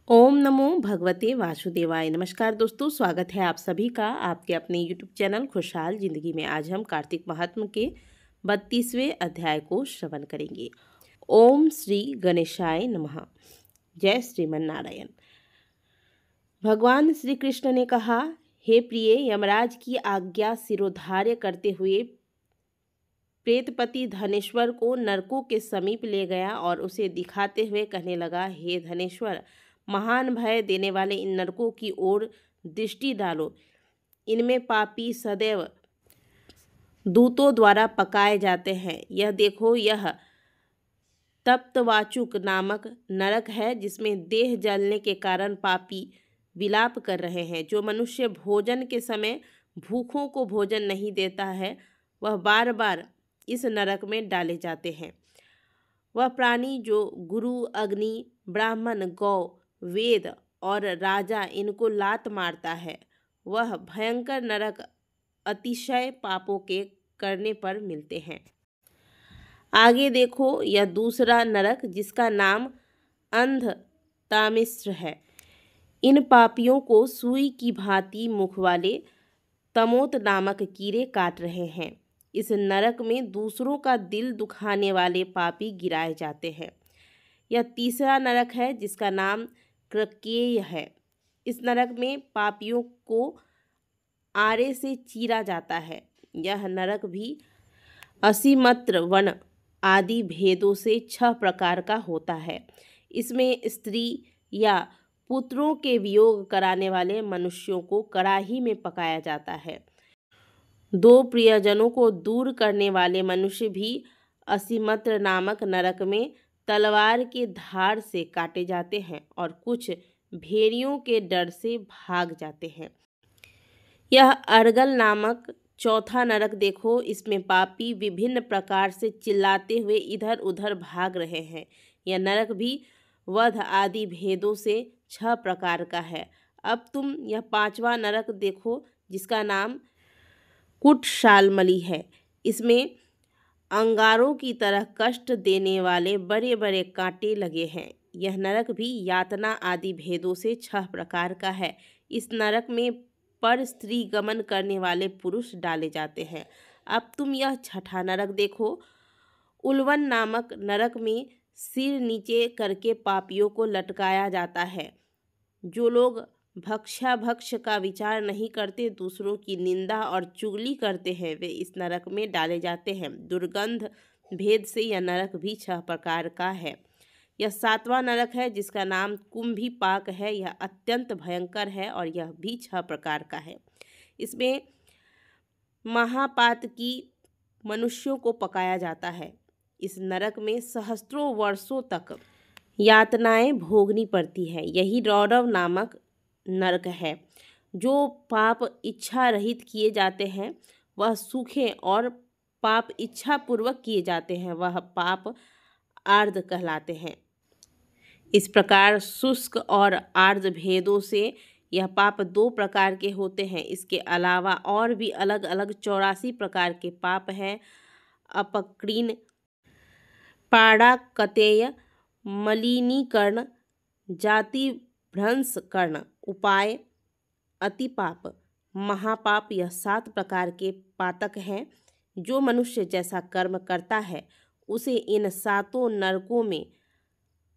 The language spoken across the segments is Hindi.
ओम नमो भगवते वासुदेवाय। नमस्कार दोस्तों, स्वागत है आप सभी का आपके अपने यूट्यूब चैनल खुशहाल जिंदगी में। आज हम कार्तिक महात्म के 32वें अध्याय को श्रवण करेंगे। ओम श्री गणेशाय नमः। जय श्रीमन नारायण। भगवान श्री कृष्ण ने कहा, हे प्रिय, यमराज की आज्ञा शिरोधार्य करते हुए प्रेतपति धनेश्वर को नरकों के समीप ले गया और उसे दिखाते हुए कहने लगा, हे धनेश्वर, महान भय देने वाले इन नरकों की ओर दृष्टि डालो। इनमें पापी सदैव दूतों द्वारा पकाए जाते हैं। यह देखो, यह तप्तवाचुक नामक नरक है, जिसमें देह जलने के कारण पापी विलाप कर रहे हैं। जो मनुष्य भोजन के समय भूखों को भोजन नहीं देता है, वह बार बार इस नरक में डाले जाते हैं। वह प्राणी जो गुरु, अग्नि, ब्राह्मण, गौ, वेद और राजा इनको लात मारता है, वह भयंकर नरक अतिशय पापों के करने पर मिलते हैं। आगे देखो, यह दूसरा नरक जिसका नाम अंध तामिश्र है। इन पापियों को सुई की भांति मुख वाले तमोत नामक कीड़े काट रहे हैं। इस नरक में दूसरों का दिल दुखाने वाले पापी गिराए जाते हैं। यह तीसरा नरक है जिसका नाम कृकेय है। इस नरक में पापियों को आरे से चीरा जाता है। यह नरक भी असीमत्र वन आदि भेदों से 6 प्रकार का होता है। इसमें स्त्री या पुत्रों के वियोग कराने वाले मनुष्यों को कड़ाही में पकाया जाता है। 2 प्रियजनों को दूर करने वाले मनुष्य भी असीमत्र नामक नरक में तलवार के धार से काटे जाते हैं और कुछ भेड़ियों के डर से भाग जाते हैं। यह अर्गल नामक चौथा नरक देखो, इसमें पापी विभिन्न प्रकार से चिल्लाते हुए इधर उधर भाग रहे हैं। यह नरक भी वध आदि भेदों से 6 प्रकार का है। अब तुम यह 5वां नरक देखो जिसका नाम कुटशालमली है। इसमें अंगारों की तरह कष्ट देने वाले बड़े बड़े कांटे लगे हैं। यह नरक भी यातना आदि भेदों से 6 प्रकार का है। इस नरक में पर स्त्री गमन करने वाले पुरुष डाले जाते हैं। अब तुम यह 6ठा नरक देखो। उल्वन नामक नरक में सिर नीचे करके पापियों को लटकाया जाता है। जो लोग भक्ष्याभक्ष का विचार नहीं करते, दूसरों की निंदा और चुगली करते हैं, वे इस नरक में डाले जाते हैं। दुर्गंध भेद से यह नरक भी 6 प्रकार का है। यह 7वां नरक है जिसका नाम कुंभीपाक है। यह अत्यंत भयंकर है और यह भी 6 प्रकार का है। इसमें महापात की मनुष्यों को पकाया जाता है। इस नरक में सहस्त्रों वर्षों तक यातनाएं भोगनी पड़ती है। यही रौरव नामक नरक है। जो पाप इच्छा रहित किए जाते हैं वह सूखे, और पाप इच्छा पूर्वक किए जाते हैं वह पाप आर्द्र कहलाते हैं। इस प्रकार शुष्क और आर्द्र भेदों से यह पाप 2 प्रकार के होते हैं। इसके अलावा और भी अलग अलग 84 प्रकार के पाप हैं। अपक्रीन, पाड़ाकतेय, मलिनीकरण, जाति भ्रंश कर्ण, उपाय, अतिपाप, महापाप, यह 7 प्रकार के पातक हैं। जो मनुष्य जैसा कर्म करता है उसे इन 7 नरकों में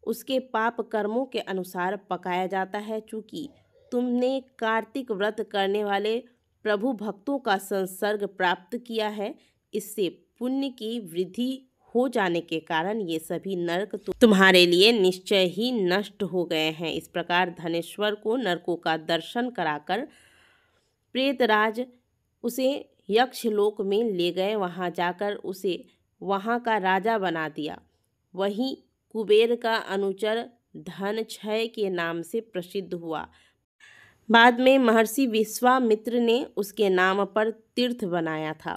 उसके पाप कर्मों के अनुसार पकाया जाता है। चूँकि तुमने कार्तिक व्रत करने वाले प्रभु भक्तों का संसर्ग प्राप्त किया है, इससे पुण्य की वृद्धि हो जाने के कारण ये सभी नरक तुम्हारे लिए निश्चय ही नष्ट हो गए हैं। इस प्रकार धनेश्वर को नरकों का दर्शन कराकर प्रेतराज उसे यक्षलोक में ले गए। वहां जाकर उसे वहां का राजा बना दिया। वहीं कुबेर का अनुचर धनक्षय के नाम से प्रसिद्ध हुआ। बाद में महर्षि विश्वामित्र ने उसके नाम पर तीर्थ बनाया था।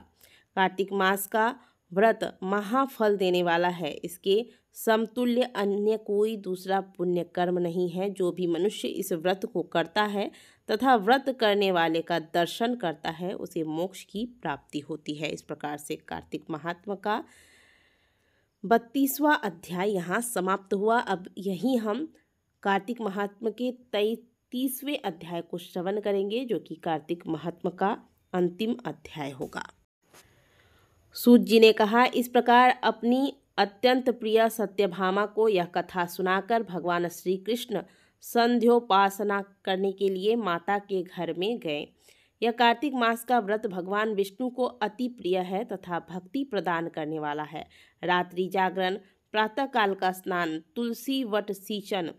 कार्तिक मास का व्रत महाफल देने वाला है। इसके समतुल्य अन्य कोई दूसरा पुण्य कर्म नहीं है। जो भी मनुष्य इस व्रत को करता है तथा व्रत करने वाले का दर्शन करता है, उसे मोक्ष की प्राप्ति होती है। इस प्रकार से कार्तिक महात्मा का 32वां अध्याय यहाँ समाप्त हुआ। अब यहीं हम कार्तिक महात्म के 33वें अध्याय को श्रवण करेंगे, जो कि कार्तिक महात्म का अंतिम अध्याय होगा। सूत जी ने कहा, इस प्रकार अपनी अत्यंत प्रिय सत्यभामा को यह कथा सुनाकर भगवान श्री कृष्ण संध्योपासना करने के लिए माता के घर में गए। यह कार्तिक मास का व्रत भगवान विष्णु को अति प्रिय है तथा भक्ति प्रदान करने वाला है। रात्रि जागरण, प्रातःकाल का स्नान, तुलसी वट सींचन,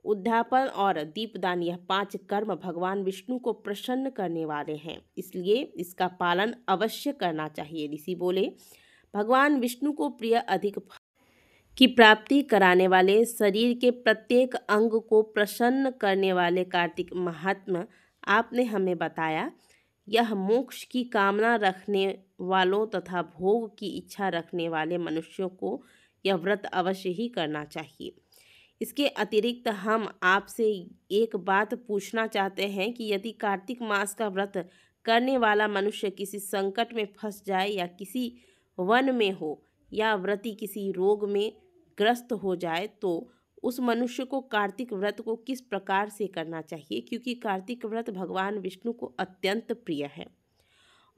उद्यापन और दीपदान, यह 5 कर्म भगवान विष्णु को प्रसन्न करने वाले हैं, इसलिए इसका पालन अवश्य करना चाहिए। ऋषि बोले, भगवान विष्णु को प्रिय अधिक की प्राप्ति कराने वाले, शरीर के प्रत्येक अंग को प्रसन्न करने वाले कार्तिक महात्म आपने हमें बताया। यह मोक्ष की कामना रखने वालों तथा भोग की इच्छा रखने वाले मनुष्यों को यह व्रत अवश्य ही करना चाहिए। इसके अतिरिक्त हम आपसे एक बात पूछना चाहते हैं कि यदि कार्तिक मास का व्रत करने वाला मनुष्य किसी संकट में फंस जाए या किसी वन में हो या व्रती किसी रोग में ग्रस्त हो जाए, तो उस मनुष्य को कार्तिक व्रत को किस प्रकार से करना चाहिए, क्योंकि कार्तिक व्रत भगवान विष्णु को अत्यंत प्रिय है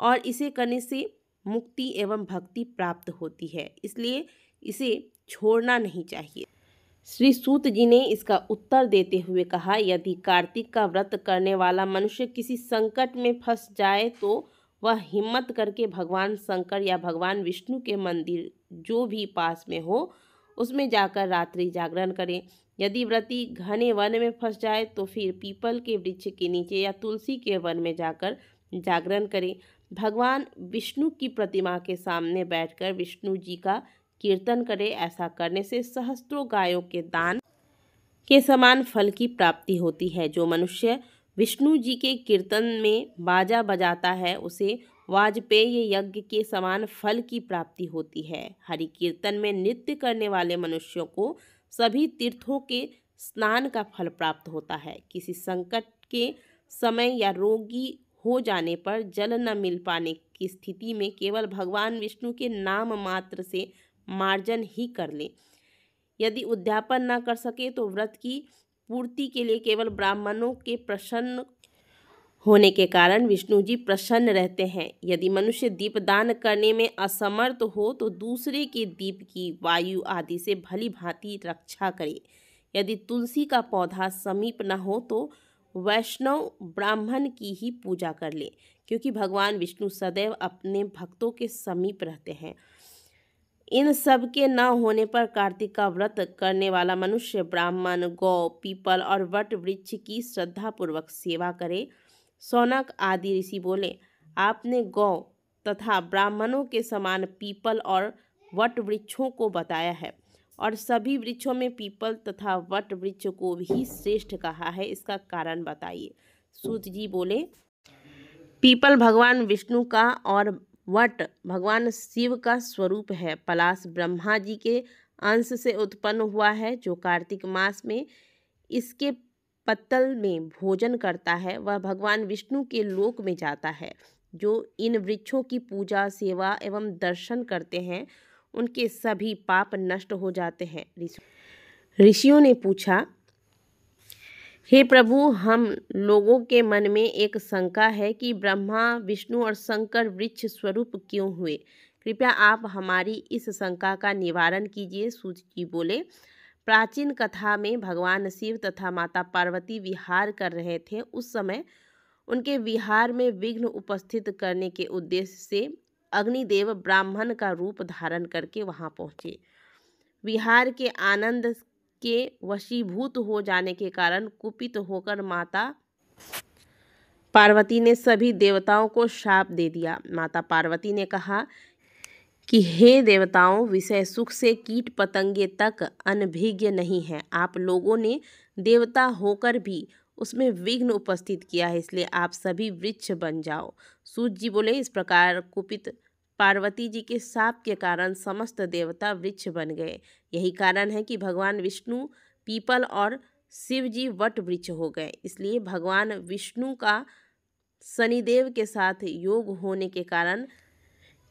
और इसे करने से मुक्ति एवं भक्ति प्राप्त होती है, इसलिए इसे छोड़ना नहीं चाहिए। श्री सूत जी ने इसका उत्तर देते हुए कहा, यदि कार्तिक का व्रत करने वाला मनुष्य किसी संकट में फंस जाए तो वह हिम्मत करके भगवान शंकर या भगवान विष्णु के मंदिर जो भी पास में हो उसमें जाकर रात्रि जागरण करें। यदि व्रती घने वन में फंस जाए तो फिर पीपल के वृक्ष के नीचे या तुलसी के वन में जाकर जागरण करें। भगवान विष्णु की प्रतिमा के सामने बैठकर विष्णु जी का कीर्तन करें। ऐसा करने से सहस्त्रों गायों के दान के समान फल की प्राप्ति होती है। जो मनुष्य विष्णु जी के कीर्तन में बाजा बजाता है उसे वाजपेय यज्ञ के समान फल की प्राप्ति होती है। हरि कीर्तन में नृत्य करने वाले मनुष्यों को सभी तीर्थों के स्नान का फल प्राप्त होता है। किसी संकट के समय या रोगी हो जाने पर जल न मिल पाने की स्थिति में केवल भगवान विष्णु के नाम मात्र से मार्जन ही कर ले। यदि उद्यापन न कर सके तो व्रत की पूर्ति के लिए केवल ब्राह्मणों के प्रसन्न होने के कारण विष्णु जी प्रसन्न रहते हैं। यदि मनुष्य दीपदान करने में असमर्थ हो तो दूसरे के दीप की वायु आदि से भली भांति रक्षा करे। यदि तुलसी का पौधा समीप न हो तो वैष्णव ब्राह्मण की ही पूजा कर ले, क्योंकि भगवान विष्णु सदैव अपने भक्तों के समीप रहते हैं। इन सब के न होने पर कार्तिक का व्रत करने वाला मनुष्य ब्राह्मण, गौ, पीपल और वट वृक्ष की श्रद्धापूर्वक सेवा करे। सौनक आदि ऋषि बोले, आपने गौ तथा ब्राह्मणों के समान पीपल और वट वृक्षों को बताया है और सभी वृक्षों में पीपल तथा वट वृक्ष को भी श्रेष्ठ कहा है, इसका कारण बताइए। सूत जी बोले, पीपल भगवान विष्णु का और वट भगवान शिव का स्वरूप है। पलाश ब्रह्मा जी के अंश से उत्पन्न हुआ है। जो कार्तिक मास में इसके पत्तल में भोजन करता है वह भगवान विष्णु के लोक में जाता है। जो इन वृक्षों की पूजा, सेवा एवं दर्शन करते हैं उनके सभी पाप नष्ट हो जाते हैं। ऋषियों ने पूछा, हे प्रभु, हम लोगों के मन में एक शंका है कि ब्रह्मा, विष्णु और शंकर वृक्ष स्वरूप क्यों हुए? कृपया आप हमारी इस शंका का निवारण कीजिए। सूत जी बोले, प्राचीन कथा में भगवान शिव तथा माता पार्वती विहार कर रहे थे। उस समय उनके विहार में विघ्न उपस्थित करने के उद्देश्य से अग्निदेव ब्राह्मण का रूप धारण करके वहां पहुंचे। विहार के आनंद के वशीभूत हो जाने के कारण कुपित होकर माता पार्वती ने सभी देवताओं को शाप दे दिया। माता पार्वती ने कहा कि हे देवताओं, विषय सुख से कीट पतंगे तक अनभिज्ञ नहीं है। आप लोगों ने देवता होकर भी उसमें विघ्न उपस्थित किया है, इसलिए आप सभी वृक्ष बन जाओ। सूत जी बोले, इस प्रकार कुपित पार्वती जी के शाप के कारण समस्त देवता वृक्ष बन गए। यही कारण है कि भगवान विष्णु पीपल और शिव जी वट वृक्ष हो गए। इसलिए भगवान विष्णु का शनिदेव के साथ योग होने के कारण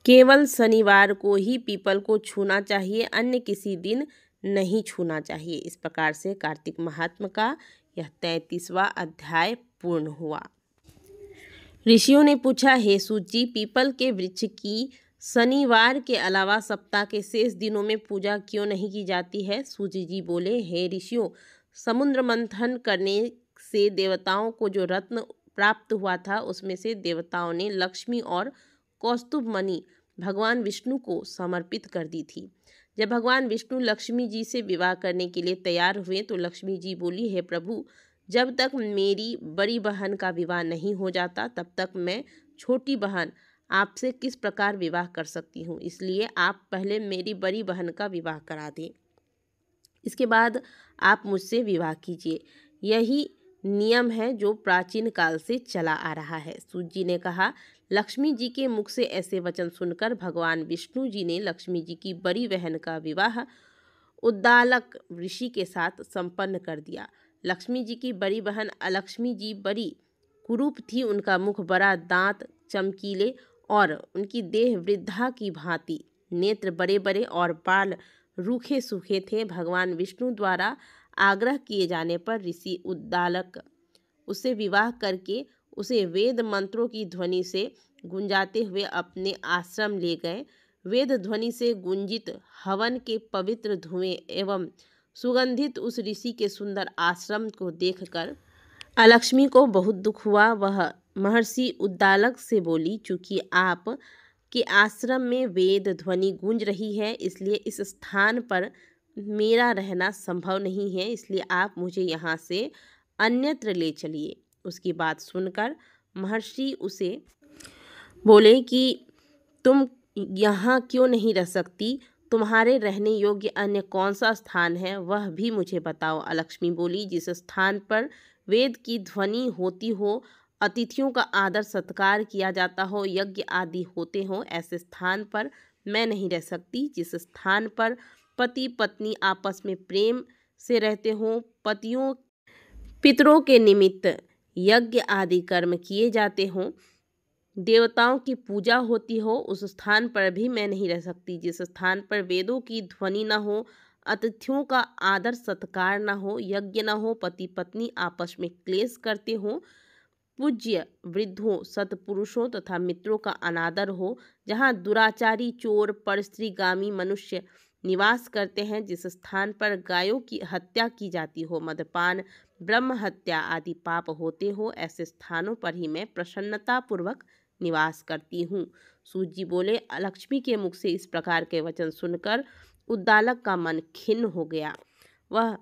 केवल शनिवार को ही पीपल को छूना चाहिए, अन्य किसी दिन नहीं छूना चाहिए। इस प्रकार से कार्तिक महात्म का यह 33वां अध्याय पूर्ण हुआ। ऋषियों ने पूछा, हे सूत जी, पीपल के वृक्ष की शनिवार के अलावा सप्ताह के शेष दिनों में पूजा क्यों नहीं की जाती है? सूत जी बोले, हे ऋषियों, समुद्र मंथन करने से देवताओं को जो रत्न प्राप्त हुआ था उसमें से देवताओं ने लक्ष्मी और कौस्तुभ मणि भगवान विष्णु को समर्पित कर दी थी। जब भगवान विष्णु लक्ष्मी जी से विवाह करने के लिए तैयार हुए तो लक्ष्मी जी बोली, हे प्रभु, जब तक मेरी बड़ी बहन का विवाह नहीं हो जाता तब तक मैं छोटी बहन आपसे किस प्रकार विवाह कर सकती हूँ, इसलिए आप पहले मेरी बड़ी बहन का विवाह करा दें, इसके बाद आप मुझसे विवाह कीजिए। यही नियम है जो प्राचीन काल से चला आ रहा है। सूत जी ने कहा, लक्ष्मी जी के मुख से ऐसे वचन सुनकर भगवान विष्णु जी ने लक्ष्मी जी की बड़ी बहन का विवाह उद्दालक ऋषि के साथ संपन्न कर दिया। लक्ष्मी जी की बड़ी बहन अलक्ष्मी जी बड़ी कुरूप थी। उनका मुख बड़ा, दांत चमकीले और उनकी देह वृद्धा की भांति, नेत्र बड़े बड़े और बाल रूखे सूखे थे। भगवान विष्णु द्वारा आग्रह किए जाने पर ऋषि उद्दालक उससे विवाह करके उसे वेद मंत्रों की ध्वनि से गुंजाते हुए अपने आश्रम ले गए। वेद ध्वनि से गुंजित हवन के पवित्र धुएं एवं सुगंधित उस ऋषि के सुंदर आश्रम को देखकर अलक्ष्मी को बहुत दुख हुआ। वह महर्षि उद्दालक से बोली, चूंकि आप के आश्रम में वेद ध्वनि गूंज रही है इसलिए इस स्थान पर मेरा रहना संभव नहीं है, इसलिए आप मुझे यहाँ से अन्यत्र ले चलिए। उसकी बात सुनकर महर्षि उसे बोले कि तुम यहाँ क्यों नहीं रह सकती, तुम्हारे रहने योग्य अन्य कौन सा स्थान है वह भी मुझे बताओ। अलक्ष्मी बोली, जिस स्थान पर वेद की ध्वनि होती हो, अतिथियों का आदर सत्कार किया जाता हो, यज्ञ आदि होते हों, ऐसे स्थान पर मैं नहीं रह सकती। जिस स्थान पर पति पत्नी आपस में प्रेम से रहते हों, पतियों पितरों के निमित्त यज्ञ आदि कर्म किए जाते हों, देवताओं की पूजा होती हो, उस स्थान पर भी मैं नहीं रह सकती। जिस स्थान पर वेदों की ध्वनि न हो, अतिथियों का आदर सत्कार न हो, यज्ञ न हो, पति पत्नी आपस में क्लेश करते हों, पूज्य वृद्धों सत्पुरुषों तथा मित्रों का अनादर हो, जहाँ दुराचारी चोर परस्त्रीगामी मनुष्य निवास करते हैं, जिस स्थान पर गायों की हत्या की जाती हो, मदपान ब्रह्म हत्या आदि पाप होते हो, ऐसे स्थानों पर ही मैं प्रसन्नतापूर्वक निवास करती हूँ। सूत जी बोले, लक्ष्मी के मुख से इस प्रकार के वचन सुनकर उद्दालक का मन खिन्न हो गया। वह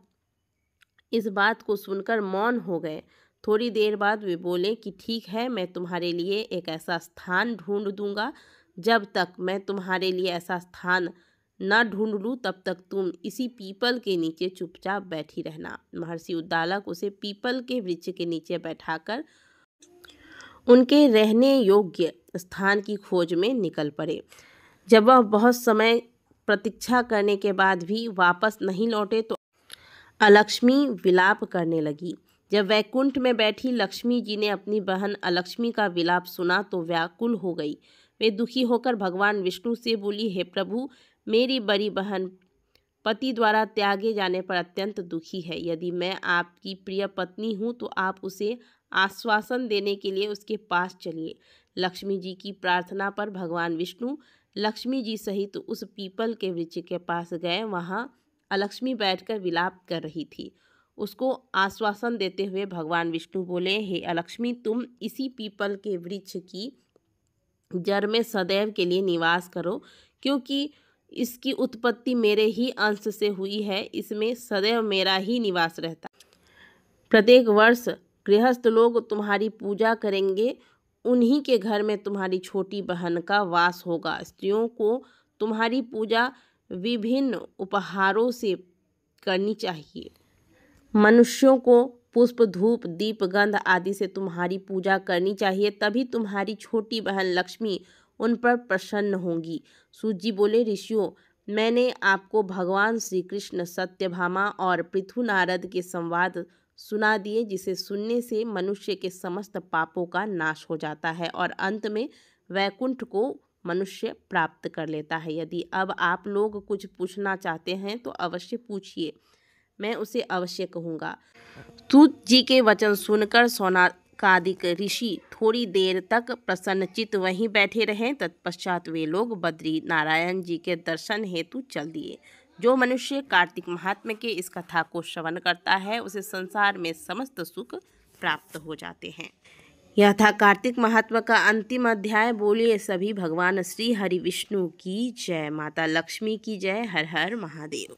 इस बात को सुनकर मौन हो गए। थोड़ी देर बाद वे बोले कि ठीक है, मैं तुम्हारे लिए एक ऐसा स्थान ढूंढ दूंगा। जब तक मैं तुम्हारे लिए ऐसा स्थान न ढूंढ लूँ तब तक तुम इसी पीपल के नीचे चुपचाप बैठी रहना। महर्षि उद्दालक उसे पीपल के वृक्ष के नीचे बैठाकर उनके रहने योग्य स्थान की खोज में निकल पड़े। जब वह बहुत समय प्रतीक्षा करने के बाद भी वापस नहीं लौटे तो अलक्ष्मी विलाप करने लगी। जब वैकुंठ में बैठी लक्ष्मी जी ने अपनी बहन अलक्ष्मी का विलाप सुना तो व्याकुल हो गई। वे दुखी होकर भगवान विष्णु से बोली, हे प्रभु, मेरी बड़ी बहन पति द्वारा त्यागे जाने पर अत्यंत दुखी है। यदि मैं आपकी प्रिय पत्नी हूँ तो आप उसे आश्वासन देने के लिए उसके पास चलिए। लक्ष्मी जी की प्रार्थना पर भगवान विष्णु लक्ष्मी जी सहित उस पीपल के वृक्ष के पास गए। वहाँ अलक्ष्मी बैठकर विलाप कर रही थी। उसको आश्वासन देते हुए भगवान विष्णु बोले, हे अलक्ष्मी, तुम इसी पीपल के वृक्ष की जड़ में सदैव के लिए निवास करो, क्योंकि इसकी उत्पत्ति मेरे ही अंश से हुई है। इसमें सदैव मेरा ही निवास रहता। प्रत्येक वर्ष गृहस्थ लोग तुम्हारी पूजा करेंगे। उन्हीं के घर में तुम्हारी छोटी बहन का वास होगा। स्त्रियों को तुम्हारी पूजा विभिन्न उपहारों से करनी चाहिए। मनुष्यों को पुष्प, धूप, दीप, गंध आदि से तुम्हारी पूजा करनी चाहिए, तभी तुम्हारी छोटी बहन लक्ष्मी उन पर प्रसन्न होंगी। सूत जी बोले, ऋषियों, मैंने आपको भगवान श्री कृष्ण, सत्यभामा और पृथु नारद के संवाद सुना दिए, जिसे सुनने से मनुष्य के समस्त पापों का नाश हो जाता है और अंत में वैकुंठ को मनुष्य प्राप्त कर लेता है। यदि अब आप लोग कुछ पूछना चाहते हैं तो अवश्य पूछिए, मैं उसे अवश्य कहूँगा। सूत जी के वचन सुनकर सौनकादिक ऋषि थोड़ी देर तक प्रसन्नचित्त वहीं बैठे रहे। तत्पश्चात वे लोग बद्री नारायण जी के दर्शन हेतु चल दिए। जो मनुष्य कार्तिक महात्म्य के इस कथा को श्रवण करता है उसे संसार में समस्त सुख प्राप्त हो जाते हैं। यह था कार्तिक महात्म्य का अंतिम अध्याय। बोलिए सभी भगवान श्री हरि विष्णु की जय, माता लक्ष्मी की जय। हर हर महादेव।